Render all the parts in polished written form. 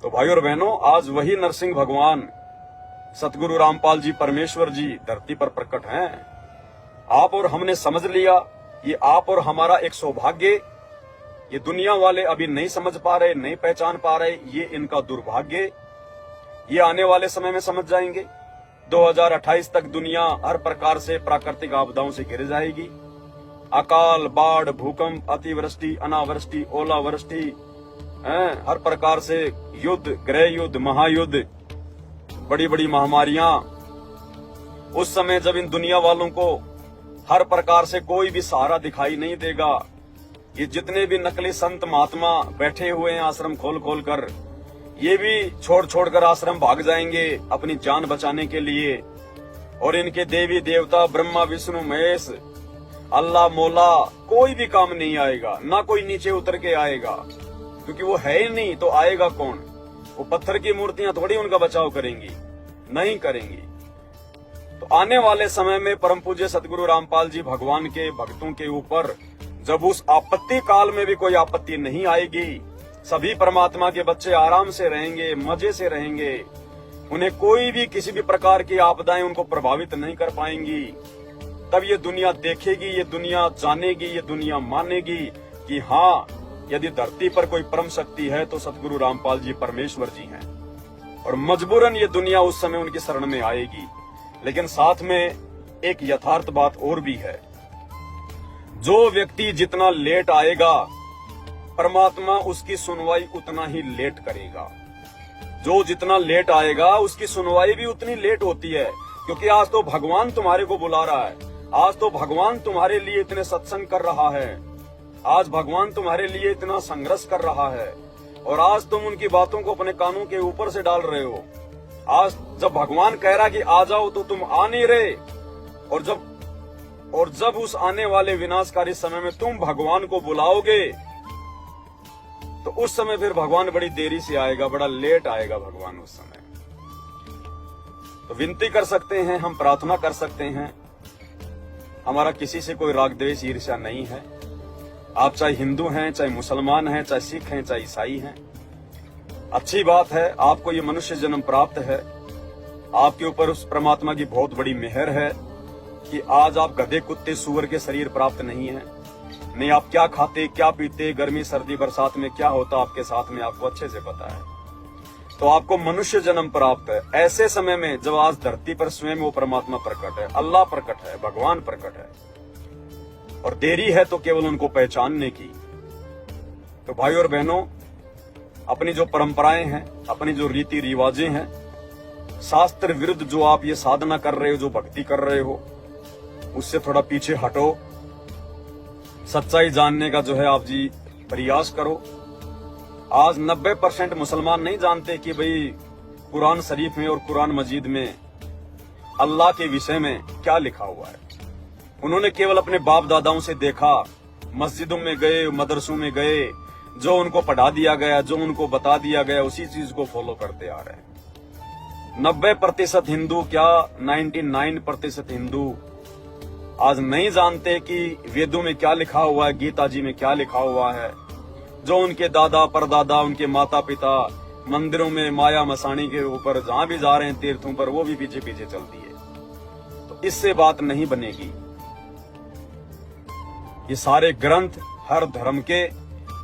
तो भाई और बहनों, आज वही नरसिंह भगवान सतगुरु रामपाल जी परमेश्वर जी धरती पर प्रकट हैं। आप और हमने समझ लिया, ये आप और हमारा एक सौभाग्य। ये दुनिया वाले अभी नहीं समझ पा रहे, नहीं पहचान पा रहे, ये इनका दुर्भाग्य। ये आने वाले समय में समझ जाएंगे। 2028 तक दुनिया हर प्रकार से प्राकृतिक आपदाओं से घिर जाएगी। अकाल, बाढ़, भूकंप, अतिवृष्टि, अनावृष्टि, ओलावृष्टि, हर प्रकार से युद्ध, गृह युद्ध, महायुद्ध, बड़ी बड़ी महामारियां। उस समय जब इन दुनिया वालों को हर प्रकार से कोई भी सहारा दिखाई नहीं देगा, ये जितने भी नकली संत महात्मा बैठे हुए हैं आश्रम खोल खोल कर, ये भी छोड़ छोड़ कर आश्रम भाग जाएंगे अपनी जान बचाने के लिए। और इनके देवी देवता ब्रह्मा विष्णु महेश, अल्लाह मौला कोई भी काम नहीं आएगा, ना कोई नीचे उतर के आएगा, क्योंकि वो है ही नहीं तो आएगा कौन। वो पत्थर की मूर्तियां थोड़ी उनका बचाव करेंगी, नहीं करेंगी। तो आने वाले समय में परम पूज्य सतगुरु रामपाल जी भगवान के भक्तों के ऊपर जब उस आपत्ति काल में भी कोई आपत्ति नहीं आएगी, सभी परमात्मा के बच्चे आराम से रहेंगे, मजे से रहेंगे, उन्हें कोई भी किसी भी प्रकार की आपदाएं उनको प्रभावित नहीं कर पाएंगी, तब ये दुनिया देखेगी, ये दुनिया जानेगी, ये दुनिया मानेगी कि हाँ, यदि धरती पर कोई परम शक्ति है तो सतगुरु रामपाल जी परमेश्वर जी हैं। और मजबूरन ये दुनिया उस समय उनकी शरण में आएगी। लेकिन साथ में एक यथार्थ बात और भी है, जो व्यक्ति जितना लेट आएगा परमात्मा उसकी सुनवाई उतना ही लेट करेगा। जो जितना लेट आएगा उसकी सुनवाई भी उतनी लेट होती है, क्योंकि आज तो भगवान तुम्हारे को बुला रहा है, आज तो भगवान तुम्हारे लिए इतने सत्संग कर रहा है, आज भगवान तुम्हारे लिए इतना संघर्ष कर रहा है, और आज तुम उनकी बातों को अपने कानों के ऊपर से डाल रहे हो। आज जब भगवान कह रहा कि आ जाओ तो तुम आ नहीं रहे, और जब उस आने वाले विनाशकारी समय में तुम भगवान को बुलाओगे तो उस समय फिर भगवान बड़ी देरी से आएगा, बड़ा लेट आएगा भगवान उस समय। तो विनती कर सकते हैं, हम प्रार्थना कर सकते हैं, हमारा किसी से कोई राग द्वेष ईर्ष्या नहीं है। आप चाहे हिंदू हैं, चाहे मुसलमान हैं, चाहे सिख हैं, चाहे ईसाई हैं, अच्छी बात है, आपको ये मनुष्य जन्म प्राप्त है। आपके ऊपर उस परमात्मा की बहुत बड़ी मेहर है कि आज आप गधे कुत्ते सूअर के शरीर प्राप्त नहीं है। नहीं आप क्या खाते, क्या पीते, गर्मी सर्दी बरसात में क्या होता आपके साथ में आपको अच्छे से पता है। तो आपको मनुष्य जन्म प्राप्त है। ऐसे समय में जब आज धरती पर स्वयं वो परमात्मा प्रकट है, अल्लाह प्रकट है, भगवान प्रकट है, और देरी है तो केवल उनको पहचानने की। तो भाई और बहनों, अपनी जो परंपराएं हैं, अपनी जो रीति रिवाजें हैं, शास्त्र विरुद्ध जो आप ये साधना कर रहे हो, जो भक्ति कर रहे हो, उससे थोड़ा पीछे हटो। सच्चाई जानने का जो है आप जी प्रयास करो। आज 90% मुसलमान नहीं जानते कि भाई कुरान शरीफ में और कुरान मजीद में अल्लाह के विषय में क्या लिखा हुआ है। उन्होंने केवल अपने बाप दादाओं से देखा, मस्जिदों में गए, मदरसों में गए, जो उनको पढ़ा दिया गया, जो उनको बता दिया गया, उसी चीज को फॉलो करते आ रहे हैं। 90% हिंदू क्या 99% हिंदू आज नहीं जानते कि वेदों में क्या लिखा हुआ है, गीता जी में क्या लिखा हुआ है। जो उनके दादा परदादा, उनके माता पिता मंदिरों में माया मसाणी के ऊपर जहां भी जा रहे हैं तीर्थों पर, वो भी पीछे पीछे चलती है। तो इससे बात नहीं बनेगी। ये सारे ग्रंथ हर धर्म के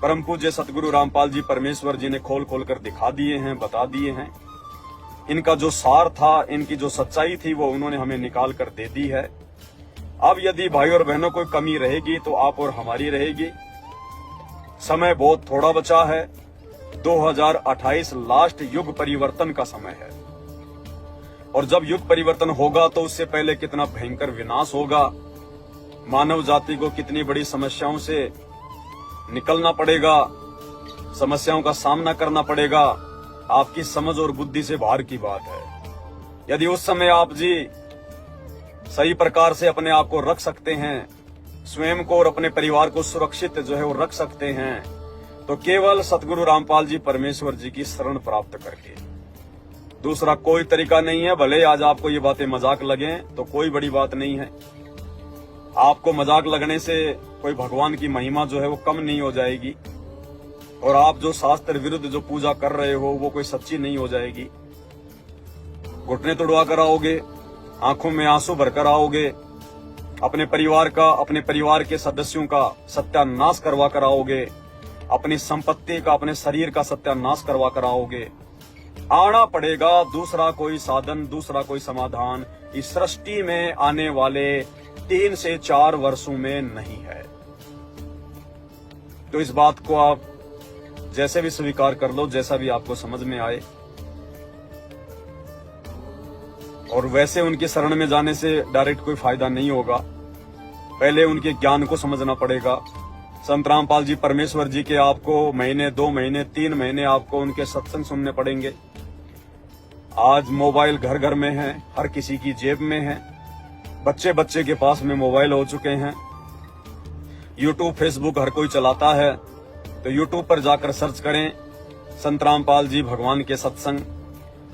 परम पूज्य सतगुरु रामपाल जी परमेश्वर जी ने खोल खोल कर दिखा दिए हैं, बता दिए हैं। इनका जो सार था, इनकी जो सच्चाई थी, वो उन्होंने हमें निकाल कर दे दी है। अब यदि भाई और बहनों कोई कमी रहेगी तो आप और हमारी रहेगी। समय बहुत थोड़ा बचा है। 2028 लास्ट युग परिवर्तन का समय है, और जब युग परिवर्तन होगा तो उससे पहले कितना भयंकर विनाश होगा, मानव जाति को कितनी बड़ी समस्याओं से निकलना पड़ेगा, समस्याओं का सामना करना पड़ेगा, आपकी समझ और बुद्धि से बाहर की बात है। यदि उस समय आप जी सही प्रकार से अपने आप को रख सकते हैं, स्वयं को और अपने परिवार को सुरक्षित जो है वो रख सकते हैं, तो केवल सतगुरु रामपाल जी परमेश्वर जी की शरण प्राप्त करके, दूसरा कोई तरीका नहीं है। भले आज आपको ये बातें मजाक लगें तो कोई बड़ी बात नहीं है। आपको मजाक लगने से कोई भगवान की महिमा जो है वो कम नहीं हो जाएगी। और आप जो शास्त्र विरुद्ध जो पूजा कर रहे हो वो कोई सच्ची नहीं हो जाएगी। घुटने तुड़वा कर आओगे, आंखों में आंसू भरकर आओगे, अपने परिवार का, अपने परिवार के सदस्यों का सत्यानाश करवा कर आओगे, अपनी संपत्ति का, अपने शरीर का सत्यानाश करवा कर आओगे। आना पड़ेगा, दूसरा कोई साधन, दूसरा कोई समाधान इस सृष्टि में आने वाले 3 से 4 वर्षों में नहीं है। तो इस बात को आप जैसे भी स्वीकार कर लो, जैसा भी आपको समझ में आए। और वैसे उनके शरण में जाने से डायरेक्ट कोई फायदा नहीं होगा, पहले उनके ज्ञान को समझना पड़ेगा। संत रामपाल जी परमेश्वर जी के आपको महीने, 2 महीने, 3 महीने आपको उनके सत्संग सुनने पड़ेंगे। आज मोबाइल घर घर में है, हर किसी की जेब में है, बच्चे बच्चे के पास में मोबाइल हो चुके हैं। यूट्यूब, फेसबुक हर कोई चलाता है, तो यूट्यूब पर जाकर सर्च करें संत रामपाल जी भगवान के सत्संग,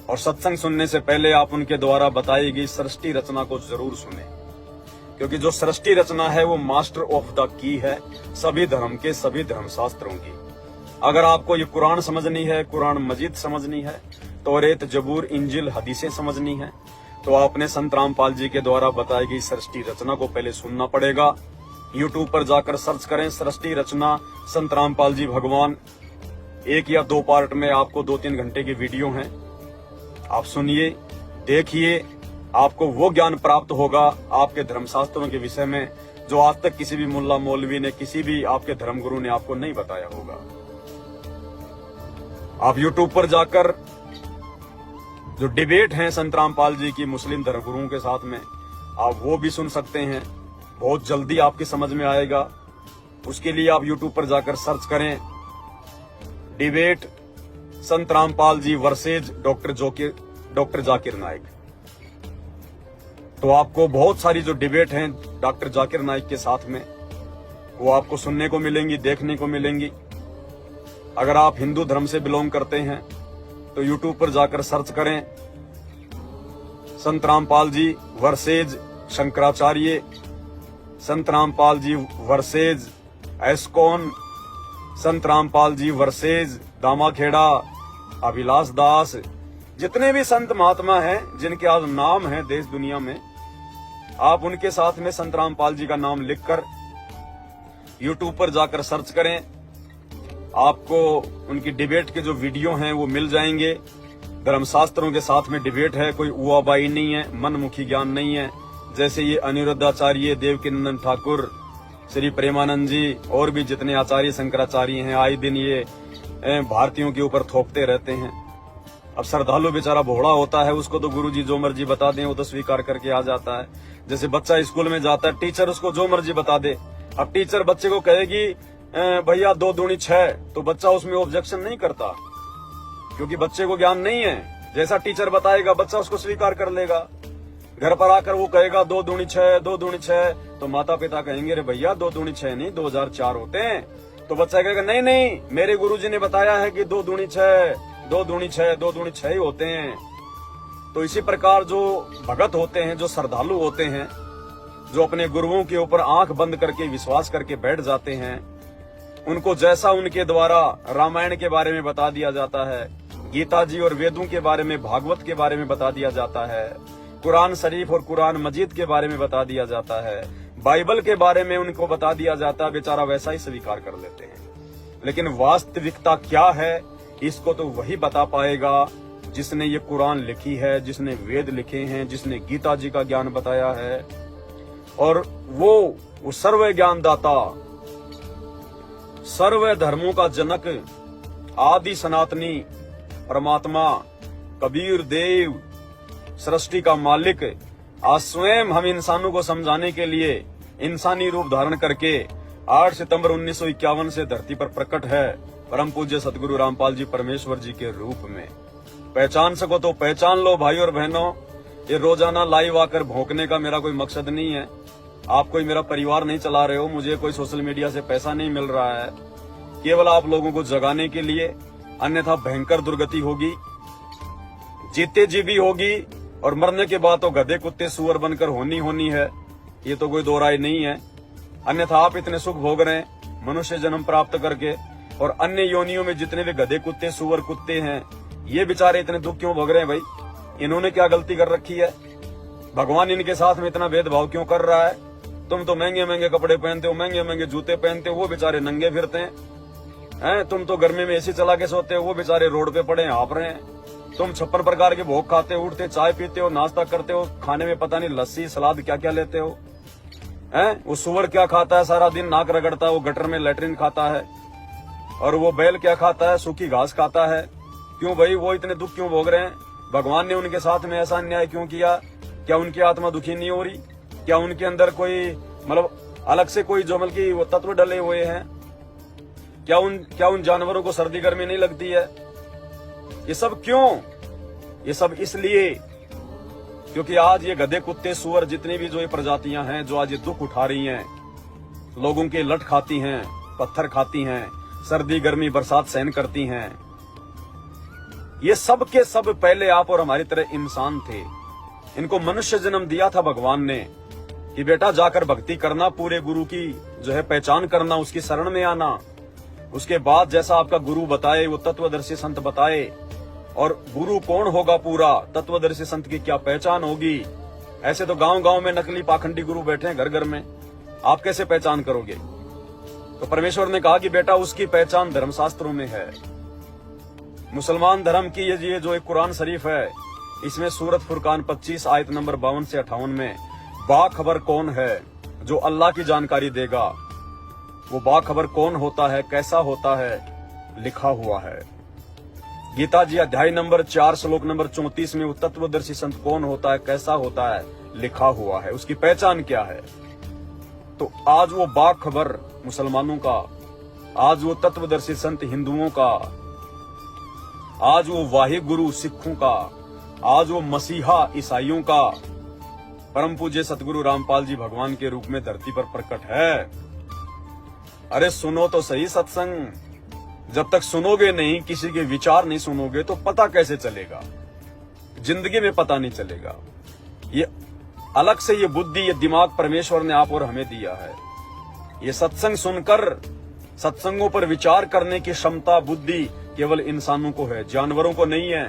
और सत्संग सुनने से पहले आप उनके द्वारा बताई गई सृष्टि रचना को जरूर सुने, क्योंकि जो सृष्टि रचना है वो मास्टर ऑफ द की है सभी धर्म के, सभी धर्मशास्त्रों की। अगर आपको ये कुरान समझनी है, कुरान मजीद समझनी है, तौरेत, जबूर, इंजिल, हदीसें समझनी है, तो आपने संत रामपाल जी के द्वारा बताई गई सृष्टि रचना को पहले सुनना पड़ेगा। यूट्यूब पर जाकर सर्च करें सृष्टि रचना संत रामपाल जी भगवान। 1 या 2 पार्ट में आपको 2-3 घंटे की वीडियो हैं, आप सुनिए, देखिए, आपको वो ज्ञान प्राप्त होगा आपके धर्मशास्त्रों के विषय में जो आज तक किसी भी मुल्ला मौलवी ने, किसी भी आपके धर्मगुरु ने आपको नहीं बताया होगा। आप यूट्यूब पर जाकर जो डिबेट हैं संत रामपाल जी की मुस्लिम धर्मगुरुओं के साथ में, आप वो भी सुन सकते हैं, बहुत जल्दी आपकी समझ में आएगा। उसके लिए आप यूट्यूब पर जाकर सर्च करें डिबेट संत Rampal G versus doctor Zakir Naik, तो आपको बहुत सारी जो डिबेट हैं डॉक्टर जाकिर नाइक के साथ में वो आपको सुनने को मिलेंगी, देखने को मिलेंगी। अगर आप हिंदू धर्म से बिलोंग करते हैं तो यूट्यूब पर जाकर सर्च करें संत रामपाल जी वर्सेज शंकराचार्य, संत रामपाल जी वर्सेज एस्कॉन, संत रामपाल जी वर्सेज दामाखेड़ा, अभिलाष दास, जितने भी संत महात्मा हैं जिनके आज नाम है देश दुनिया में, आप उनके साथ में संत रामपाल जी का नाम लिखकर यूट्यूब पर जाकर सर्च करें, आपको उनकी डिबेट के जो वीडियो हैं वो मिल जाएंगे। धर्मशास्त्रों के साथ में डिबेट है, कोई उआबाई नहीं है, मनमुखी ज्ञान नहीं है। जैसे ये अनिरुद्धाचार्य, देवकीनंदन ठाकुर, श्री प्रेमानंद जी और भी जितने आचार्य शंकराचार्य हैं, आए दिन ये भारतीयों के ऊपर थोपते रहते हैं। अब श्रद्धालु बेचारा भोड़ा होता है, उसको तो गुरुजी जो मर्जी बता दें वो तो स्वीकार करके आ जाता है। जैसे बच्चा स्कूल में जाता है, टीचर उसको जो मर्जी बता दे, अब टीचर बच्चे को कहेगी भैया 2 दूनी 6, तो बच्चा उसमें ऑब्जेक्शन नहीं करता, क्योंकि बच्चे को ज्ञान नहीं है। जैसा टीचर बताएगा बच्चा उसको स्वीकार कर लेगा। घर पर आकर वो कहेगा 2 दूनी 6, 2 दूनी 6, तो माता पिता कहेंगे रे भैया 2 दूनी 6 नहीं 2004 होते हैं। तो बच्चा कहेगा नहीं नहीं, मेरे गुरुजी ने बताया है कि 2 दूनी 6, 2 दूनी 6, 2 दूनी 6 ही होते हैं। तो इसी प्रकार जो भगत होते हैं, जो श्रद्धालु होते हैं, जो अपने गुरुओं के ऊपर आंख बंद करके विश्वास करके बैठ जाते हैं, उनको जैसा उनके द्वारा रामायण के बारे में बता दिया जाता है, गीता जी और वेदों के बारे में, भागवत के बारे में बता दिया जाता है, कुरान शरीफ और कुरान मजीद के बारे में बता दिया जाता है, बाइबल के बारे में उनको बता दिया जाता है, बेचारा वैसा ही स्वीकार कर लेते हैं। लेकिन वास्तविकता क्या है इसको तो वही बता पाएगा जिसने ये कुरान लिखी है, जिसने वेद लिखे हैं, जिसने गीता जी का ज्ञान बताया है। और वो सर्व ज्ञानदाता, सर्व धर्मों का जनक, आदि सनातनी परमात्मा कबीर देव, सृष्टि का मालिक, आज स्वयं हम इंसानों को समझाने के लिए इंसानी रूप धारण करके 8 सितंबर 1951 से धरती पर प्रकट है, परम पूज्य सतगुरु रामपाल जी परमेश्वर जी के रूप में। पहचान सको तो पहचान लो भाई और बहनों। ये रोजाना लाइव आकर भौंकने का मेरा कोई मकसद नहीं है। आप कोई मेरा परिवार नहीं चला रहे हो, मुझे कोई सोशल मीडिया से पैसा नहीं मिल रहा है, केवल आप लोगों को जगाने के लिए, अन्यथा भयंकर दुर्गति होगी, जीते जी भी होगी और मरने के बाद तो गधे कुत्ते सुअर बनकर होनी है, ये तो कोई दो राय नहीं है। अन्यथा आप इतने सुख भोग रहे हैं मनुष्य जन्म प्राप्त करके, और अन्य योनियों में जितने भी गधे कुत्ते सुअर कुत्ते हैं, ये बेचारे इतने दुख क्यों भोग रहे हैं? भाई इन्होंने क्या गलती कर रखी है? भगवान इनके साथ में इतना भेदभाव क्यों कर रहा है? तुम तो महंगे महंगे कपड़े पहनते हो, महंगे महंगे जूते पहनते हो, वो बेचारे नंगे फिरते हैं। तुम तो गर्मी में एसी चला के सोते हो, वो बेचारे रोड पे पड़े हाँप रहे हैं। तुम 56 प्रकार के भोग खाते हो, उठते चाय पीते हो, नाश्ता करते हो, खाने में पता नहीं लस्सी सलाद क्या क्या लेते हो। वो सुअर क्या खाता है? सारा दिन नाक रगड़ता है, वो गटर में लेटरिन खाता है। और वो बैल क्या खाता है? सूखी घास खाता है। क्यों भाई वो इतने दुख क्यों भोग रहे हैं? भगवान ने उनके साथ में ऐसा अन्याय क्यों किया? क्या उनकी आत्मा दुखी नहीं हो रही? क्या उनके अंदर कोई मतलब अलग से कोई जो बल्कि वो तत्व डले हुए हैं? क्या उन जानवरों को सर्दी गर्मी नहीं लगती है? ये सब क्यों? ये सब इसलिए क्योंकि आज ये गधे कुत्ते सुअर जितनी भी जो ये प्रजातियां हैं जो आज ये दुख उठा रही हैं, लोगों के लट खाती हैं, पत्थर खाती हैं, सर्दी गर्मी बरसात सहन करती हैं, ये सब के सब पहले आप और हमारी तरह इंसान थे। इनको मनुष्य जन्म दिया था भगवान ने कि बेटा जाकर भक्ति करना, पूरे गुरु की जो है पहचान करना, उसकी शरण में आना। उसके बाद जैसा आपका गुरु बताए, वो तत्वदर्शी संत बताए। और गुरु कौन होगा पूरा, तत्वदर्शी संत की क्या पहचान होगी? ऐसे तो गांव गांव में नकली पाखंडी गुरु बैठे हैं घर घर में, आप कैसे पहचान करोगे? तो परमेश्वर ने कहा कि बेटा उसकी पहचान धर्मशास्त्रों में है। मुसलमान धर्म की ये जो एक कुरान शरीफ है, इसमें सूरत फुरकान 25 आयत नंबर 52 से 58 में बाखबर कौन है जो अल्लाह की जानकारी देगा, वो बाखबर कौन होता है, कैसा होता है, लिखा हुआ है। गीता जी अध्याय नंबर 4 श्लोक नंबर 34 में वो तत्वदर्शी संत कौन होता है, कैसा होता है, लिखा हुआ है। उसकी पहचान क्या है? तो आज वो बाखबर मुसलमानों का, आज वो तत्वदर्शी संत हिंदुओं का, आज वो वाहि गुरु सिखों का, आज वो मसीहा ईसाइयों का, परम पूज्य सतगुरु रामपाल जी भगवान के रूप में धरती पर प्रकट है। अरे सुनो तो सही सत्संग। जब तक सुनोगे नहीं, किसी के विचार नहीं सुनोगे, तो पता कैसे चलेगा? जिंदगी में पता नहीं चलेगा। ये अलग से ये बुद्धि, ये दिमाग परमेश्वर ने आप और हमें दिया है। ये सत्संग सुनकर सत्संगों पर विचार करने की क्षमता, बुद्धि केवल इंसानों को है, जानवरों को नहीं है।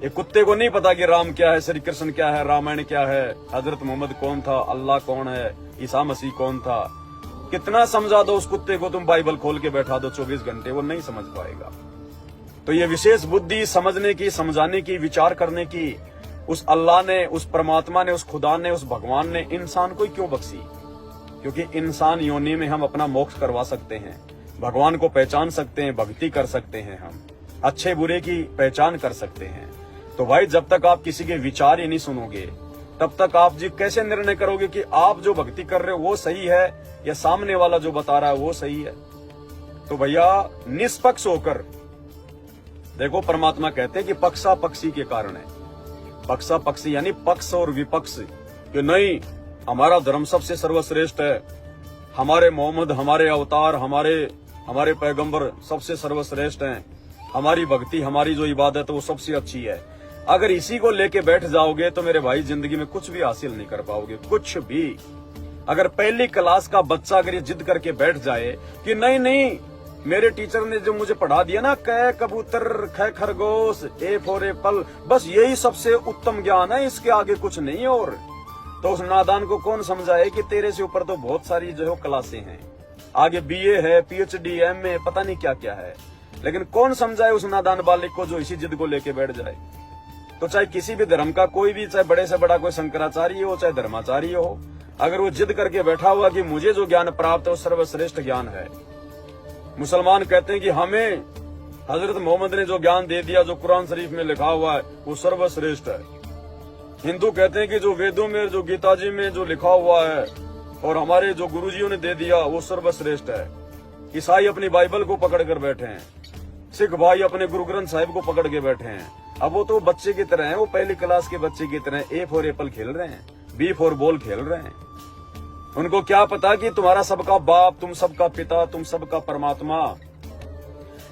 ये कुत्ते को नहीं पता कि राम क्या है, श्री कृष्ण क्या है, रामायण क्या है, हजरत मोहम्मद कौन था, अल्लाह कौन है, ईसा मसीह कौन था। कितना समझा दो उस कुत्ते को, तुम बाइबल खोल के बैठा दो 24 घंटे, वो नहीं समझ पाएगा। तो ये विशेष बुद्धि समझने की, समझाने की, विचार करने की उस अल्लाह ने, उस परमात्मा ने, उस खुदा ने, उस भगवान ने इंसान को क्यों बख्शी? क्योंकि इंसान योनि में हम अपना मोक्ष करवा सकते हैं, भगवान को पहचान सकते हैं, भक्ति कर सकते हैं, हम अच्छे बुरे की पहचान कर सकते हैं। तो भाई जब तक आप किसी के विचार ही नहीं सुनोगे, तब तक आप जी कैसे निर्णय करोगे कि आप जो भक्ति कर रहे हो वो सही है या सामने वाला जो बता रहा है वो सही है? तो भैया निष्पक्ष होकर देखो, परमात्मा कहते हैं कि पक्षा पक्षी के कारण है। पक्षा पक्षी यानी पक्ष और विपक्ष, कि नहीं हमारा धर्म सबसे सर्वश्रेष्ठ है, हमारे मोहम्मद, हमारे अवतार, हमारे पैगंबर सबसे सर्वश्रेष्ठ हैं, हमारी भक्ति, हमारी जो इबादत है वो सबसे अच्छी है। अगर इसी को लेके बैठ जाओगे तो मेरे भाई जिंदगी में कुछ भी हासिल नहीं कर पाओगे, कुछ भी। अगर पहली क्लास का बच्चा अगर ये जिद करके बैठ जाए कि नहीं नहीं मेरे टीचर ने जो मुझे पढ़ा दिया ना, क कबूतर, ख खरगोश, ए फॉर एप्पल, बस यही सबसे उत्तम ज्ञान है, इसके आगे कुछ नहीं है। और तो उस नादान को कौन समझाए कि तेरे से ऊपर तो बहुत सारी जो है क्लासें हैं, आगे बीए है, पीएचडी, एमए, पता नहीं क्या क्या है। लेकिन कौन समझाए उस नादान बालिक को जो इसी जिद को लेके बैठ जाए? तो चाहे किसी भी धर्म का कोई भी, चाहे बड़े से बड़ा कोई शंकराचार्य हो, चाहे धर्माचार्य हो, अगर वो जिद करके बैठा हुआ कि मुझे जो ज्ञान प्राप्त है वो सर्वश्रेष्ठ ज्ञान है। मुसलमान कहते हैं कि हमें हजरत मोहम्मद ने जो ज्ञान दे दिया, जो कुरान शरीफ में लिखा हुआ है वो सर्वश्रेष्ठ है। हिंदू कहते हैं कि जो वेदों में, जो गीता जी में जो लिखा हुआ है और हमारे जो गुरुजियों ने दे दिया वो सर्वश्रेष्ठ है। ईसाई अपनी बाइबल को पकड़ कर बैठे हैं, सिख भाई अपने गुरु ग्रंथ साहिब को पकड़ के बैठे हैं। अब वो तो बच्चे की तरह हैं, वो पहली क्लास के बच्चे की तरह ए फॉर एप्पल खेल रहे हैं, बी फॉर बॉल खेल रहे हैं। उनको क्या पता कि तुम्हारा सबका बाप, तुम सबका पिता, तुम सबका परमात्मा,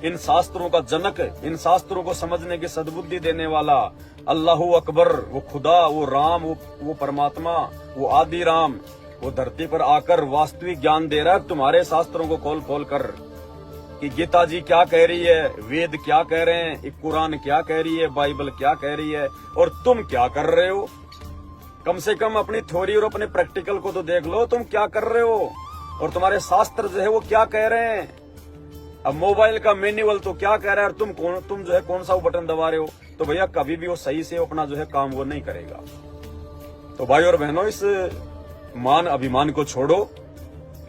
इन शास्त्रों का जनक, इन शास्त्रों को समझने की सद्बुद्धि देने वाला अल्लाहू अकबर, वो खुदा, वो राम, वो परमात्मा, वो आदि राम, वो धरती पर आकर वास्तविक ज्ञान दे रहा है तुम्हारे शास्त्रों को खोल खोल कर। कि गीता जी क्या कह रही है, वेद क्या कह रहे हैं, एक कुरान क्या कह रही है, बाइबल क्या कह रही है, और तुम क्या कर रहे हो। कम से कम अपनी थ्योरी और अपने प्रैक्टिकल को तो देख लो, तुम क्या कर रहे हो और तुम्हारे शास्त्र जो है वो क्या कह रहे हैं। अब मोबाइल का मैन्युअल तो क्या कह रहा है और तुम जो है कौन सा वो बटन दबा रहे हो, तो भैया कभी भी वो सही से अपना जो है काम वो नहीं करेगा। तो भाई और बहनों, इस मान अभिमान को छोड़ो,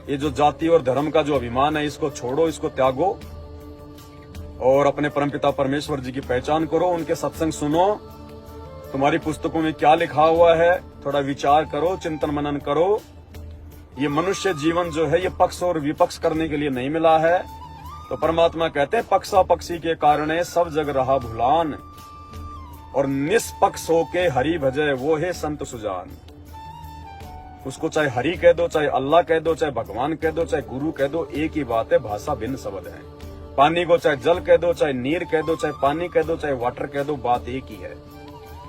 ये जो जाति और धर्म का जो अभिमान है इसको छोड़ो, इसको त्यागो और अपने परमपिता परमेश्वर जी की पहचान करो, उनके सत्संग सुनो। तुम्हारी पुस्तकों में क्या लिखा हुआ है थोड़ा विचार करो, चिंतन मनन करो। ये मनुष्य जीवन जो है ये पक्ष और विपक्ष करने के लिए नहीं मिला है। तो परमात्मा कहते हैं पक्षा पक्षी के कारण सब जग रहा भुलान, और निष्पक्ष होके हरि भजे वो है संत सुजान। उसको चाहे हरि कह दो, चाहे अल्लाह कह दो, चाहे भगवान कह दो, चाहे गुरु कह दो, एक ही बात है, भाषा भिन्न शब्द है। पानी को चाहे जल कह दो, चाहे नीर कह दो, चाहे पानी कह दो, चाहे वाटर कह दो, बात एक ही है।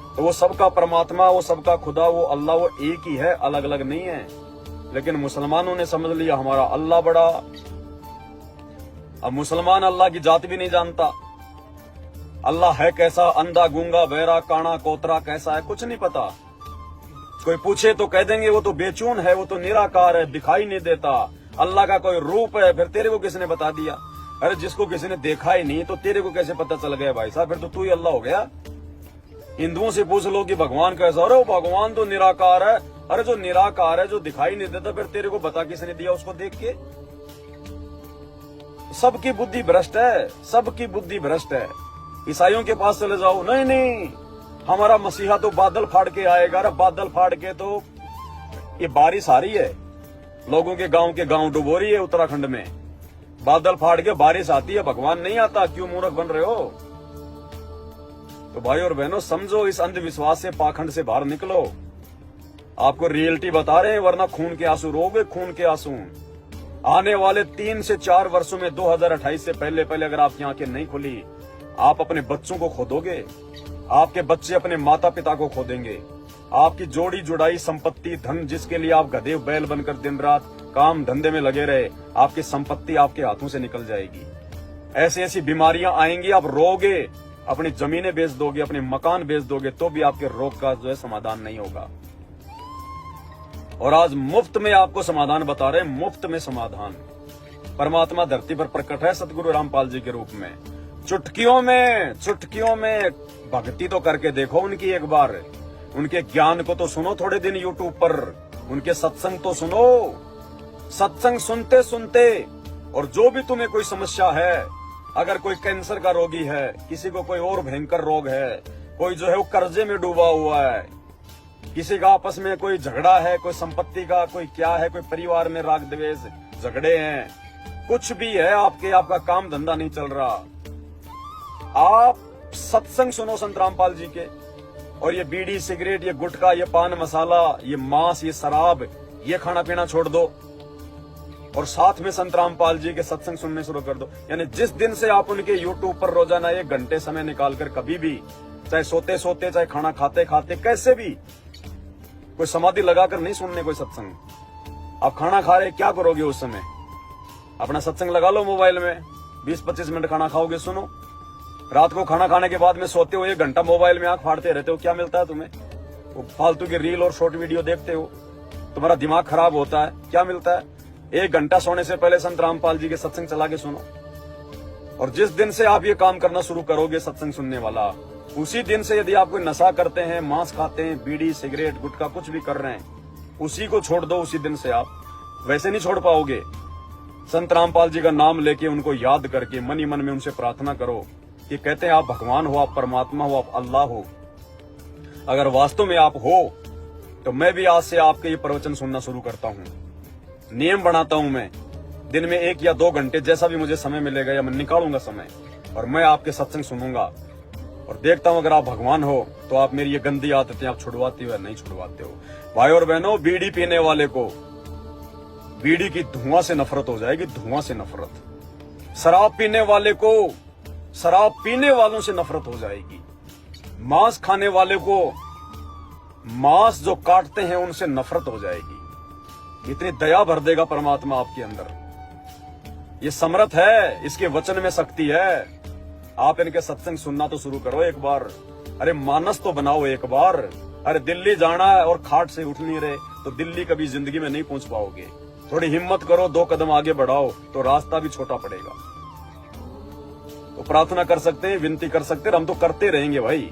तो वो सबका परमात्मा, वो सबका खुदा, वो अल्लाह, वो एक ही है, अलग अलग नहीं है। लेकिन मुसलमानों ने समझ लिया हमारा अल्लाह बड़ा। अब मुसलमान अल्लाह की जात भी नहीं जानता, अल्लाह है कैसा, अंधा गूंगा बहरा काना कोतरा कैसा है कुछ नहीं पता। कोई पूछे तो कह देंगे वो तो बेचून है, वो तो निराकार है, दिखाई नहीं देता, अल्लाह का कोई रूप है। फिर तेरे को किसने बता दिया? अरे जिसको किसी ने देखा ही नहीं तो तेरे को कैसे पता चल गया भाई साहब? फिर तो तू ही अल्लाह हो गया। हिंदुओं से पूछ लो कि भगवान कैसा, अरे भगवान तो निराकार है। अरे जो निराकार है, जो दिखाई नहीं देता, फिर तेरे को बता किसने दिया उसको देख के? सबकी बुद्धि भ्रष्ट है, सबकी बुद्धि भ्रष्ट है। ईसाइयों के पास चले जाओ, नहीं नहीं हमारा मसीहा तो बादल फाड़ के आएगा। अरे बादल फाड़ के तो ये बारिश आ रही है, लोगों के गांव डुबो रही है उत्तराखंड में। बादल फाड़ के बारिश आती है, भगवान नहीं आता। क्यों मूर्ख बन रहे हो? तो भाई और बहनों समझो, इस अंधविश्वास से, पाखंड से बाहर निकलो। आपको रियलिटी बता रहे हैं, वरना खून के आंसू रोगे, खून के आंसू। आने वाले 3 से 4 वर्षों में 2028 से पहले अगर आपकी आंखें नहीं खुली, आप अपने बच्चों को खो दोगे, आपके बच्चे अपने माता पिता को खो देंगे। आपकी जोड़ी जुड़ाई संपत्ति धन, जिसके लिए आप गधे बैल बनकर दिन रात काम धंधे में लगे रहे, आपकी संपत्ति आपके हाथों से निकल जाएगी। ऐसी ऐसी बीमारियां आएंगी, आप रोगे, अपनी जमीनें बेच दोगे, अपने मकान बेच दोगे, तो भी आपके रोग का जो है समाधान नहीं होगा। और आज मुफ्त में आपको समाधान बता रहे हैं, मुफ्त में समाधान। परमात्मा धरती पर प्रकट है सतगुरु रामपाल जी के रूप में। चुटकियों में भक्ति तो करके देखो उनकी एक बार। उनके ज्ञान को तो सुनो थोड़े दिन यूट्यूब पर, उनके सत्संग तो सुनो। सत्संग सुनते सुनते, और जो भी तुम्हें कोई समस्या है, अगर कोई कैंसर का रोगी है, किसी को कोई और भयंकर रोग है, कोई जो है वो कर्जे में डूबा हुआ है, किसी का आपस में कोई झगड़ा है, कोई संपत्ति का कोई क्या है, कोई परिवार में राग द्वेष झगड़े हैं, कुछ भी है, आपका काम धंधा नहीं चल रहा, आप सत्संग सुनो संत रामपाल जी के। और ये बीड़ी सिगरेट, ये गुटखा, ये पान मसाला, ये मांस, ये शराब, ये खाना पीना छोड़ दो और साथ में संत रामपाल जी के सत्संग सुनने शुरू कर दो। यानी जिस दिन से आप उनके यूट्यूब पर रोजाना 1 घंटे समय निकालकर कभी भी, चाहे सोते सोते, चाहे खाना खाते खाते, कैसे भी, कोई समाधि लगाकर नहीं सुनने कोई सत्संग। आप खाना खा रहे, क्या करोगे उस समय? अपना सत्संग लगा लो मोबाइल में, 20-25 मिनट खाना खाओगे, सुनो। रात को खाना खाने के बाद में सोते हो 1 घंटा मोबाइल में आंख फाड़ते रहते हो, क्या मिलता है तुम्हें? वो फालतू की रील और शॉर्ट वीडियो देखते हो, तुम्हारा दिमाग खराब होता है, क्या मिलता है? 1 घंटा सोने से पहले संत रामपाल जी के सत्संग चला के सुनो। और जिस दिन से आप ये काम करना शुरू करोगे सत्संग सुनने वाला, उसी दिन से यदि आप कोई नशा करते हैं, मांस खाते हैं, बीड़ी सिगरेट गुटखा कुछ भी कर रहे हैं, उसी को छोड़ दो उसी दिन से। आप वैसे नहीं छोड़ पाओगे। संत रामपाल जी का नाम लेके, उनको याद करके, मन ही मन में उनसे प्रार्थना करो कि कहते हैं आप भगवान हो, आप परमात्मा हो, आप अल्लाह हो। अगर वास्तव में आप हो तो मैं भी आज से आपके ये प्रवचन सुनना शुरू करता हूँ। नियम बनाता हूँ मैं, दिन में 1 या 2 घंटे जैसा भी मुझे समय मिलेगा, या मैं निकालूंगा समय, और मैं आपके सत्संग सुनूंगा और देखता हूँ अगर आप भगवान हो तो आप मेरी ये गंदी आदतें आप छुड़वाते हो या नहीं छुड़वाते हो। भाई और बहनों, बीड़ी पीने वाले को बीड़ी की धुआं से नफरत हो जाएगी, धुआं से नफरत। शराब पीने वाले को शराब पीने वालों से नफरत हो जाएगी। मांस खाने वाले को मांस जो काटते हैं उनसे नफरत हो जाएगी। इतनी दया भर देगा परमात्मा आपके अंदर। ये समर्थ है, इसके वचन में शक्ति है। आप इनके सत्संग सुनना तो शुरू करो एक बार। अरे मानस तो बनाओ एक बार। अरे दिल्ली जाना है और खाट से उठ नहीं रहे तो दिल्ली कभी जिंदगी में नहीं पहुंच पाओगे। थोड़ी हिम्मत करो, 2 कदम आगे बढ़ाओ तो रास्ता भी छोटा पड़ेगा। तो प्रार्थना कर सकते हैं, विनती कर सकते हैं, हम तो करते रहेंगे भाई।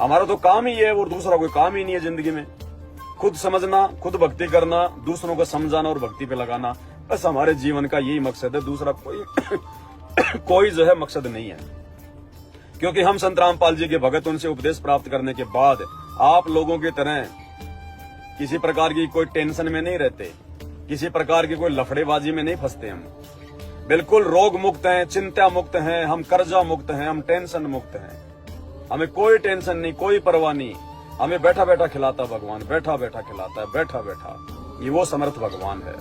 हमारा तो काम ही है और दूसरा कोई काम ही नहीं है जिंदगी में। खुद समझना, खुद भक्ति करना, दूसरों को समझाना और भक्ति पे लगाना, बस हमारे जीवन का यही मकसद है। दूसरा कोई कोई जो है मकसद नहीं है। क्योंकि हम संत रामपाल जी के भगत, उनसे उपदेश प्राप्त करने के बाद आप लोगों की तरह किसी प्रकार की कोई टेंशन में नहीं रहते, किसी प्रकार की कोई लफड़ेबाजी में नहीं फंसते। हम बिल्कुल रोग मुक्त हैं, चिंता मुक्त हैं, हम कर्जा मुक्त हैं, हम टेंशन मुक्त हैं। हमें कोई टेंशन नहीं, कोई परवाह नहीं। हमें बैठा बैठा खिलाता भगवान, बैठा बैठा खिलाता है, बैठा बैठा। ये वो समर्थ भगवान है।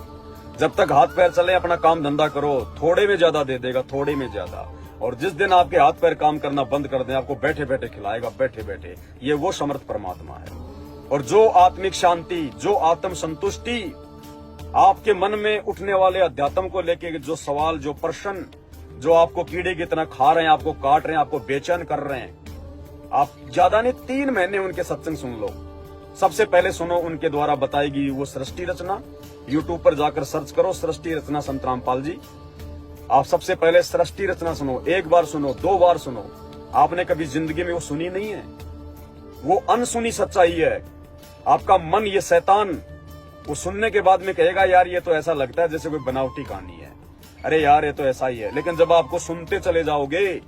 जब तक हाथ पैर चले अपना काम धंधा करो, थोड़े में ज्यादा दे देगा, थोड़े में ज्यादा। और जिस दिन आपके हाथ पैर काम करना बंद कर दें, आपको बैठे बैठे खिलाएगा, बैठे बैठे। ये वो समर्थ परमात्मा है। और जो आत्मिक शांति, जो आत्म संतुष्टि, आपके मन में उठने वाले अध्यात्म को लेके जो सवाल, जो प्रश्न, जो आपको कीड़े की तरह खा रहे हैं, आपको काट रहे हैं, आपको बेचैन कर रहे हैं, आप ज्यादा नहीं 3 महीने उनके सत्संग सुन लो। सबसे पहले सुनो उनके द्वारा बताएगी वो सृष्टि रचना। यूट्यूब पर जाकर सर्च करो सृष्टि रचना संत रामपाल जी। आप सबसे पहले सृष्टि रचना सुनो, 1 बार सुनो, 2 बार सुनो। आपने कभी जिंदगी में वो सुनी नहीं है। वो अनसुनी सच्चाई है। आपका मन, ये शैतान, वो सुनने के बाद में कहेगा यार ये तो ऐसा लगता है जैसे कोई बनावटी कहानी है, अरे यार ये तो ऐसा ही है। लेकिन जब आपको सुनते चले जाओगे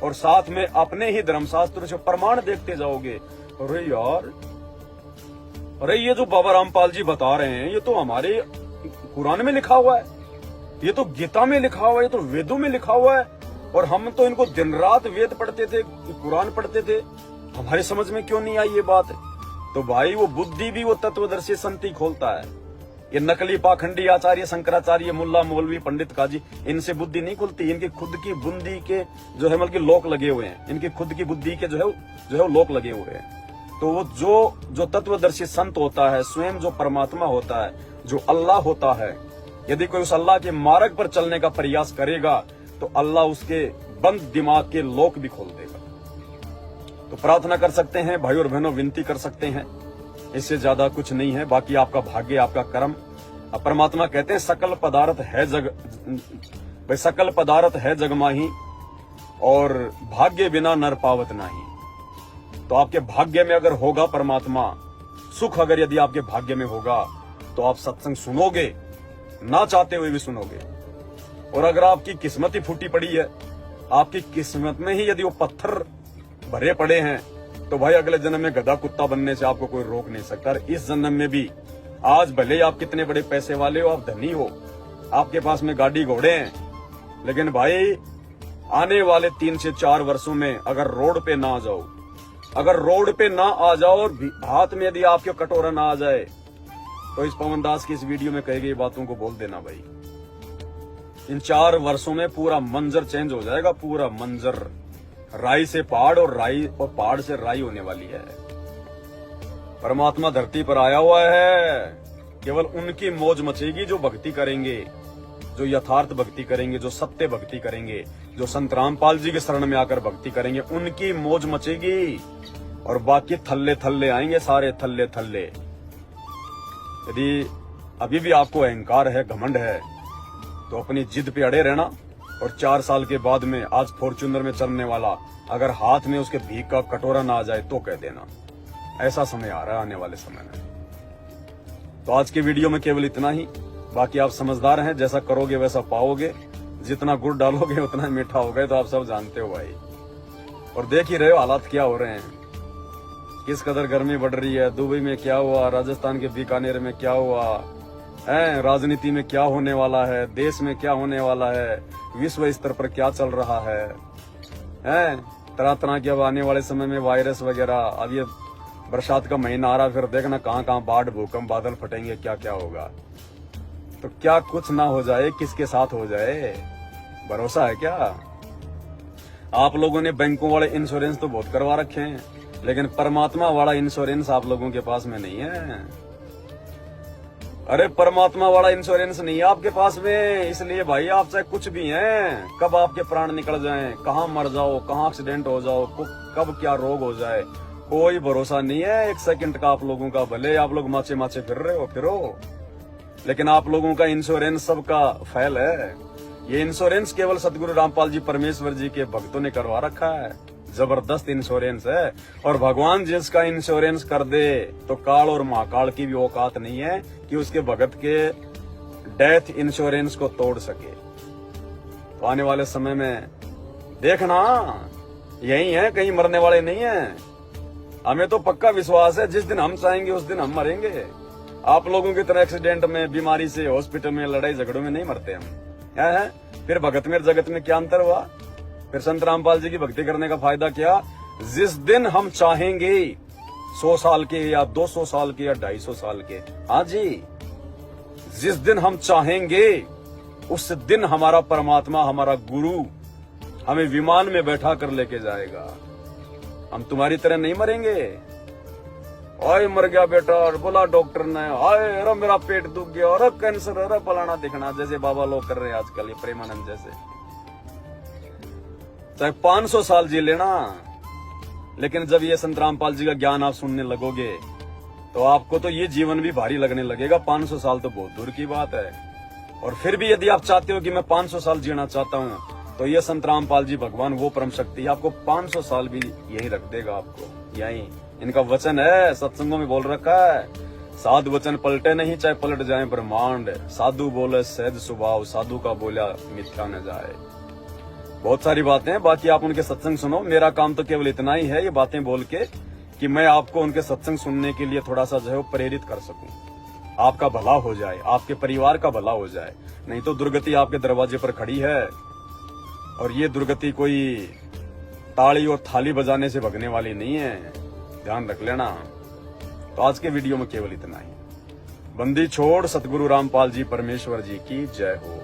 और साथ में अपने ही धर्मशास्त्र से प्रमाण देखते जाओगे, अरे यार, अरे ये जो बाबा रामपाल जी बता रहे हैं ये तो हमारे कुरान में लिखा हुआ है, ये तो गीता में लिखा हुआ है, ये तो वेदों में लिखा हुआ है। और हम तो इनको दिन रात वेद पढ़ते थे, कुरान पढ़ते थे, हमारे समझ में क्यों नहीं आई ये बात? तो भाई वो बुद्धि भी वो तत्वदर्शी संति खोलता है। ये नकली पाखंडी आचार्य, शंकराचार्य, मुल्ला, मौलवी, पंडित, काजी, इनसे बुद्धि नहीं खुलती। इनकी खुद की बुद्धि के जो है मतलब लोक लगे हुए हैं, इनकी खुद की बुद्धि के जो है लोक लगे हुए हैं। तो वो जो तत्वदर्शी संत होता है, स्वयं जो परमात्मा होता है, जो अल्लाह होता है, यदि कोई उस अल्लाह के मार्ग पर चलने का प्रयास करेगा तो अल्लाह उसके बंद दिमाग के लोक भी खोल देगा। तो प्रार्थना कर सकते हैं भाई और बहनों, विनती कर सकते हैं, इससे ज्यादा कुछ नहीं है। बाकी आपका भाग्य, आपका कर्म। अब परमात्मा कहते हैं सकल पदार्थ है भाई सकल पदार्थ है जग माही और भाग्य बिना नर पावत नाही। तो आपके भाग्य में अगर होगा परमात्मा, सुख अगर यदि आपके भाग्य में होगा तो आप सत्संग सुनोगे, ना चाहते हुए भी सुनोगे। और अगर आपकी किस्मत ही फूटी पड़ी है, आपकी किस्मत में ही यदि वो पत्थर भरे पड़े हैं, तो भाई अगले जन्म में गधा कुत्ता बनने से आपको कोई रोक नहीं सकता। इस जन्म में भी, आज भले आप कितने बड़े पैसे वाले हो, आप धनी हो, आपके पास में गाड़ी घोड़े हैं, लेकिन भाई आने वाले 3 से 4 वर्षों में अगर रोड पे ना आ जाओ, अगर रोड पे ना आ जाओ और हाथ में यदि आपके कटोरा ना आ जाए, तो इस पवन दास की इस वीडियो में कही गई बातों को बोल देना भाई। इन 4 वर्षों में पूरा मंजर चेंज हो जाएगा, पूरा मंजर। राई से पहाड़ और पहाड़ से राई होने वाली है। परमात्मा धरती पर आया हुआ है, केवल उनकी मौज मचेगी जो भक्ति करेंगे, जो यथार्थ भक्ति करेंगे, जो सत्य भक्ति करेंगे, जो संत रामपाल जी के शरण में आकर भक्ति करेंगे, उनकी मौज मचेगी। और बाकी थल्ले थल्ले आएंगे, सारे थल्ले थल्ले। यदि अभी भी आपको अहंकार है, घमंड है, तो अपनी जिद पे अड़े रहना। और 4 साल के बाद में आज फॉर्च्यूनर में चलने वाला अगर हाथ में उसके भीख का कटोरा ना आ जाए तो कह देना। ऐसा समय आ रहा है आने वाले समय में। तो आज की वीडियो में केवल इतना ही। बाकी आप समझदार हैं, जैसा करोगे वैसा पाओगे, जितना गुड़ डालोगे उतना मीठा होगा, तो आप सब जानते हो भाई। और देख ही रहे हो हालात क्या हो रहे हैं, किस कदर गर्मी बढ़ रही है। दुबई में क्या हुआ, राजस्थान के बीकानेर में क्या हुआ है, राजनीति में क्या होने वाला है, देश में क्या होने वाला है, विश्व स्तर पर क्या चल रहा है। तरह तरह के अब आने वाले समय में वायरस वगैरह, अब ये बरसात का महीना आ रहा, फिर देखना कहाँ कहाँ बाढ़, भूकंप, बादल फटेंगे, क्या क्या होगा। तो क्या कुछ ना हो जाए, किसके साथ हो जाए, भरोसा है क्या? आप लोगों ने बैंकों वाले इंश्योरेंस तो बहुत करवा रखे हैं, लेकिन परमात्मा वाला इंश्योरेंस आप लोगों के पास में नहीं है। अरे परमात्मा वाला इंश्योरेंस नहीं है आपके पास में, इसलिए भाई आप चाहे कुछ भी हैं, कब आपके प्राण निकल जाएं, कहाँ मर जाओ, कहाँ एक्सीडेंट हो जाओ, कब क्या रोग हो जाए, कोई भरोसा नहीं है एक सेकंड का आप लोगों का। भले आप लोग माचे माचे फिर रहे हो फिरो, लेकिन आप लोगों का इंश्योरेंस सबका फेल है। ये इंश्योरेंस केवल सतगुरु रामपाल जी परमेश्वर जी के भक्तों ने करवा रखा है। जबरदस्त इंश्योरेंस है, और भगवान जिसका इंश्योरेंस कर दे तो काल और महाकाल की भी औकात नहीं है कि उसके भगत के डेथ इंश्योरेंस को तोड़ सके। तो आने वाले समय में देखना यही है, कहीं मरने वाले नहीं है। हमें तो पक्का विश्वास है जिस दिन हम चाहेंगे उस दिन हम मरेंगे। आप लोगों की तरह एक्सीडेंट में, बीमारी से, हॉस्पिटल में, लड़ाई झगड़ों में नहीं मरते हम है। फिर भगत में जगत में क्या अंतर हुआ? फिर संत रामपाल जी की भक्ति करने का फायदा क्या? जिस दिन हम चाहेंगे 100 साल के या 200 साल के या 250 साल के, हाँ जी, जिस दिन हम चाहेंगे उस दिन हमारा परमात्मा, हमारा गुरु हमें विमान में बैठा कर लेके जाएगा। हम तुम्हारी तरह नहीं मरेंगे। आए मर गया बेटा, और बोला डॉक्टर ने, आए अरे मेरा पेट दुख गया, अरे कैंसर, अरे फलाना दिखना, जैसे बाबा लोग कर रहे हैं आजकल, ये प्रेमानंद जैसे। चाहे 500 साल जी लेना, लेकिन जब ये संत रामपाल जी का ज्ञान आप सुनने लगोगे तो आपको तो ये जीवन भी भारी लगने लगेगा। 500 साल तो बहुत दूर की बात है। और फिर भी यदि आप चाहते हो कि मैं 500 साल जीना चाहता हूँ, तो ये संत रामपाल जी भगवान वो परम शक्ति है, आपको 500 साल भी यही रख देगा। आपको यही इनका वचन है, सत्संगों में बोल रखा है, साधु वचन पलटे नहीं चाहे पलट जाए ब्रह्मांड, साधु बोले सहज स्वभाव, साधु का बोला मिथ्या न जाए। बहुत सारी बातें हैं, बाकी आप उनके सत्संग सुनो। मेरा काम तो केवल इतना ही है, ये बातें बोल के कि मैं आपको उनके सत्संग सुनने के लिए थोड़ा सा जो है वो प्रेरित कर सकूं, आपका भला हो जाए, आपके परिवार का भला हो जाए। नहीं तो दुर्गति आपके दरवाजे पर खड़ी है, और ये दुर्गति कोई ताली और थाली बजाने से भगने वाली नहीं है, ध्यान रख लेना। तो आज के वीडियो में केवल इतना ही। बंदी छोड़ सतगुरु रामपाल जी परमेश्वर जी की जय हो।